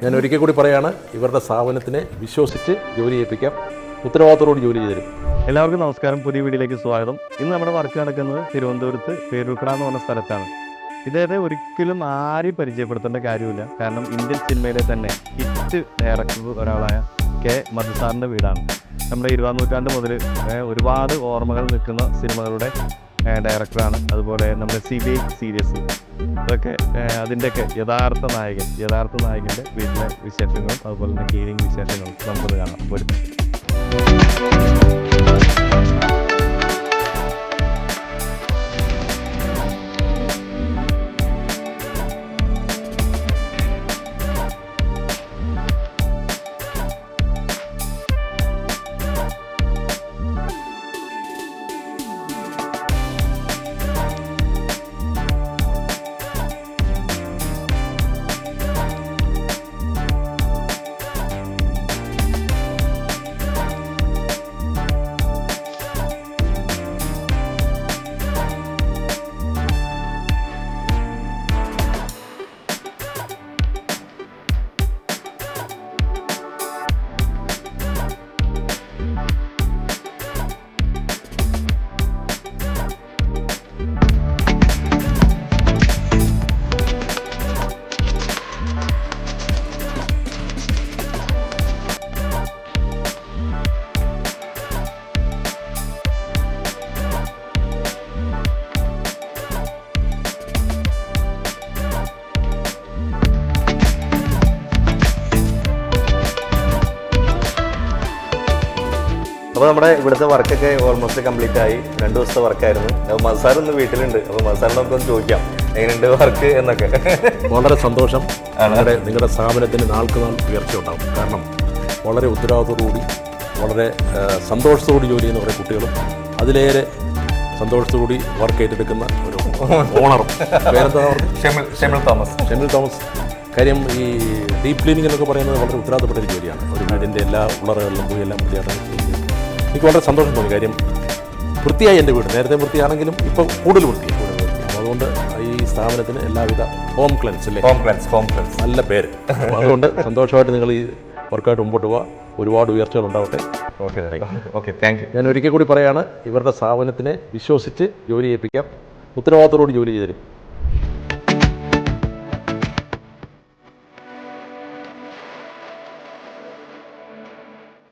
ഞാൻ ഒരിക്കൽ കൂടി പറയാണ്, ഇവരുടെ സ്ഥാപനത്തിനെ വിശ്വസിച്ച് ജോലി ചെയ്യിപ്പിക്കാം, ഉത്തരവാദിത്തത്തോട് ജോലി ചെയ്തു തരും. എല്ലാവർക്കും നമസ്കാരം, പുതിയ വീഡിയോയിലേക്ക് സ്വാഗതം. ഇന്ന് നമ്മുടെ വർക്ക് നടക്കുന്നത് തിരുവനന്തപുരത്ത് പേരൂർക്കട എന്ന് പറഞ്ഞ സ്ഥലത്താണ്. ഇദ്ദേഹത്തെ ഒരിക്കലും ആരും പരിചയപ്പെടുത്തേണ്ട കാര്യമില്ല. കാരണം ഇന്ത്യൻ സിനിമയിലെ തന്നെ ഹിറ്റ് ഡയറക്ടർ ഒരാളായ കെ മധുസാറിൻ്റെ വീടാണ്. നമ്മുടെ 20ാം നൂറ്റാണ്ട് മുതൽ ഒരുപാട് ഓർമ്മകൾ നിൽക്കുന്ന സിനിമകളുടെ ഡയറക്ടറാണ്. അതുപോലെ നമ്മുടെ CBI സീരീസ്, അതൊക്കെ അതിൻ്റെയൊക്കെ യഥാർത്ഥ നായകൻ്റെ വീട്ടിലെ വിശേഷങ്ങളും അതുപോലെ തന്നെ ഹീലിംഗ് വിശേഷങ്ങളും നമുക്കത് കാണാം. വരും. അപ്പോൾ നമ്മുടെ ഇവിടുത്തെ വർക്കൊക്കെ ഓൾമോസ്റ്റ് കംപ്ലീറ്റ് ആയി. 2 ദിവസത്തെ വർക്കായിരുന്നു. അപ്പോൾ മസാർ ഒന്ന് വീട്ടിലുണ്ട്. അപ്പോൾ മസാറിന് നമുക്കൊന്ന് ചോദിക്കാം എങ്ങനെയുണ്ട് വർക്ക് എന്നൊക്കെ. വളരെ സന്തോഷം. നിങ്ങളുടെ സ്ഥാപനത്തിന് നാൾക്ക് നാൾ ഉയർച്ച ഉണ്ടാകും. കാരണം വളരെ ഉത്തരവാദിത്തോടുകൂടി വളരെ സന്തോഷത്തോടുകൂടി ജോലി ചെയ്യുന്ന കുറേ കുട്ടികളും അതിലേറെ സന്തോഷത്തോടുകൂടി വർക്ക് ഏറ്റെടുക്കുന്ന ഒരു ഓണറും. പേരെന്താ പറഞ്ഞത്? ഷെമിൽ തോമസ്. കാര്യം ഈ ഡീപ്പ് ക്ലീനിങ് എന്നൊക്കെ പറയുന്നത് വളരെ ഉത്തരവാദിത്തപ്പെട്ട ഒരു ജോലിയാണ്. ഒരു വീടിൻ്റെ എല്ലാ ഉള്ളറകളിലും പോയി എല്ലാം വൃത്തിയായിട്ടാണ്. എനിക്ക് വളരെ സന്തോഷം തോന്നി. കാര്യം വൃത്തിയായി എൻ്റെ വീട്. നേരത്തെ വൃത്തിയാണെങ്കിലും ഇപ്പോൾ കൂടുതൽ വൃത്തിയായി. അതുകൊണ്ട് ഈ സ്ഥാപനത്തിന് എല്ലാവിധ ഹോം ക്ലെൻസ് നല്ല പേര്. അതുകൊണ്ട് സന്തോഷമായിട്ട് നിങ്ങൾ ഈ വർക്കായിട്ട് മുമ്പോട്ട് പോവുക. ഒരുപാട് ഉയർച്ചകൾ ഉണ്ടാവട്ടെ. Okay, thank you. ഞാൻ ഒരിക്കൽ കൂടി പറയാണ്, ഇവരുടെ സ്ഥാപനത്തിനെ വിശ്വസിച്ച് ജോലി ചെയ്യിപ്പിക്കാം, ഉത്തരവാദിത്തത്തോട് ജോലി ചെയ്തു തരും.